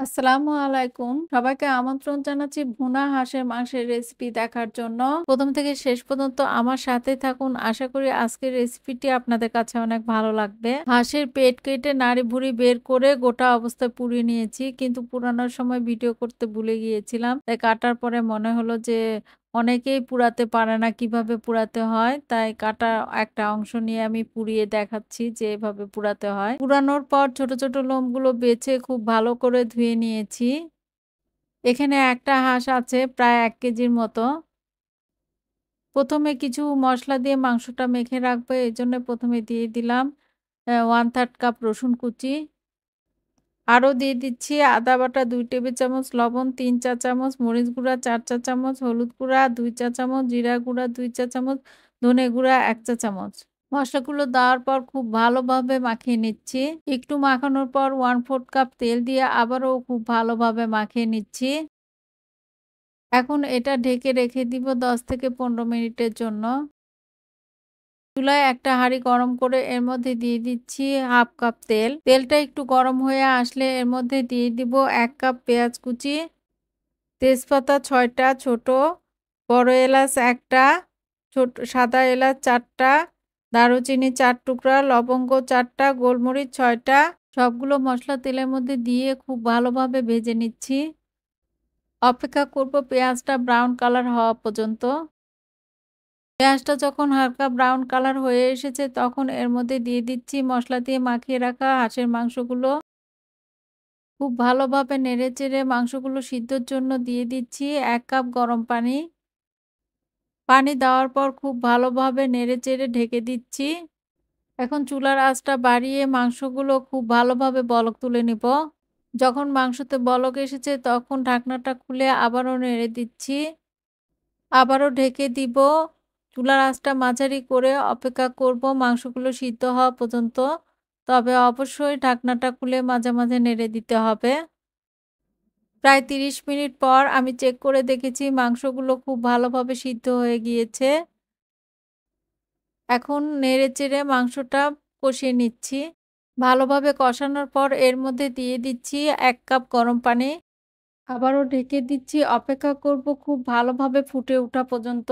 আসসালামু আলাইকুম। সবাইকে আমন্ত্রণ জানাচ্ছি ভুনা হাঁসের মাংসের রেসিপি দেখার জন্য। ১ম থেকে শেষ পর্যন্ত আমার সাথে থাকুন। আশা করি আজকের রেসিপিটি আপনাদের কাছে অনেক ভালো লাগবে। হাঁসের পেট কেটে নাড়ি-ভুড়ি বের করে গোটা অবস্থায় পুড়িয়ে নিয়েছি। কিন্তু পুড়ানোর সময় ভিডিও করতে ভুলে গিয়েছিলাম। তাই কাটার পরে মনে হলো যে অনেকেই পুড়াতে পারে না কিভাবে পুড়াতে হয়। তাই কাটা একটা অংশ নিয়ে আমি পুড়িয়ে দেখাচ্ছি যে এভাবে পুড়াতে হয়। পুড়ানোর পর ছোট, ছোট লোমগুলো বেছে খুব ভালো করে ধুয়ে নিয়েছি। এখানে একটা হাঁস আছে প্রায় ১ কেজির মতো। ১ম এ কিছু মসলা দিয়ে মাংসটা মেখে রাখবো এজন্য ১ম এ দিয়ে দিলাম 1/3 কাপ রসুন কুচি। আরও দিয়ে দিচ্ছি আদা বাটা ২ টেবিল চামচ, লবণ ৩ চা চামচ, মরিচ গুঁড়া ৪ চা চামচ, হলুদ গুঁড়া ২ চা চামচ, জিরা গুঁড়া ২ চা চামচ, ধনে গুঁড়া ১ চা চামচ। মসলাগুলো দেওয়ার পর খুব ভালোভাবে মাখিয়ে নিচ্ছি। একটু মাখানোর পর 1/4 কাপ তেল দিয়ে আবারও খুব ভালোভাবে মাখিয়ে নিচ্ছি। এখন এটা ঢেকে রেখে দিব ১০ থেকে ১৫ মিনিটের জন্য। চুলায় একটা হাঁড়ি গরম করে এর মধ্যে দিয়ে দিচ্ছি 1/2 কাপ তেল। তেলটা একটু গরম হয়ে আসলে এর মধ্যে দিয়ে দিব ১ কাপ পেঁয়াজ কুচি, তেজপাতা ৬ টা ছোট, বড় এলাচ ১ টা, সাদা এলাচ ৪ টা, দারুচিনি ৪ টুকরা, লবঙ্গ ৪ টা, গোলমরিচ ৬ টা। সবগুলো মসলা তেলের মধ্যে দিয়ে খুব ভালোভাবে ভেজে নিচ্ছি। অপেক্ষা করব পেঁয়াজটা ব্রাউন কালার হওয়া পর্যন্ত। পেঁয়াজটা যখন হালকা ব্রাউন কালার হয়ে এসেছে তখন এর মধ্যে দিয়ে দিচ্ছি মসলা দিয়ে মাখিয়ে রাখা হাঁসের মাংসগুলো। খুব ভালোভাবে নেড়েচেড়ে মাংসগুলো সিদ্ধর জন্য দিয়ে দিচ্ছি ১ কাপ গরম পানি। পানি দেওয়ার পর খুব ভালোভাবে নেড়েচেড়ে ঢেকে দিচ্ছি। এখন চুলার আঁচটা বাড়িয়ে মাংসগুলো খুব ভালোভাবে বলক তুলে নিব। যখন মাংসতে বলক এসেছে তখন ঢাকনাটা খুলে আবারও নেড়ে দিচ্ছি। আবারও ঢেকে দিব। চুলার আঁচটা মাঝারি করে অপেক্ষা করব মাংসগুলো সিদ্ধ হওয়া পর্যন্ত। তবে অবশ্যই ঢাকনাটা খুলে মাঝে, মাঝে নেড়ে দিতে হবে। প্রায় ৩০ মিনিট পর আমি চেক করে দেখেছি মাংসগুলো খুব ভালোভাবে সিদ্ধ হয়ে গিয়েছে। এখন নেড়েচেড়ে মাংসটা কষিয়ে নিচ্ছি। ভালোভাবে কষানোর পর এর মধ্যে দিয়ে দিচ্ছি ১ কাপ গরম পানি। আবারও ঢেকে দিচ্ছি। অপেক্ষা করব খুব ভালোভাবে ফুটে ওঠা পর্যন্ত।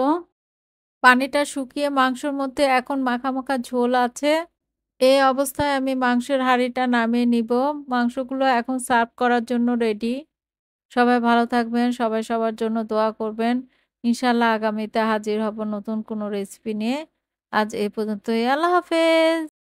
পানিটা শুকিয়ে মাংসের মধ্যে এখন মাখা, মাখা ঝোল আছে। এই অবস্থায় আমি মাংসের হাঁড়িটা নামিয়ে নিব। মাংসগুলো এখন সার্ভ করার জন্য রেডি। সবাই ভালো থাকবেন, সবাই সবার জন্য দোয়া করবেন। ইনশাআল্লাহ আগামীতে হাজির হব নতুন কোনো রেসিপি নিয়ে। আজ এই পর্যন্তই। আল্লাহ হাফেজ।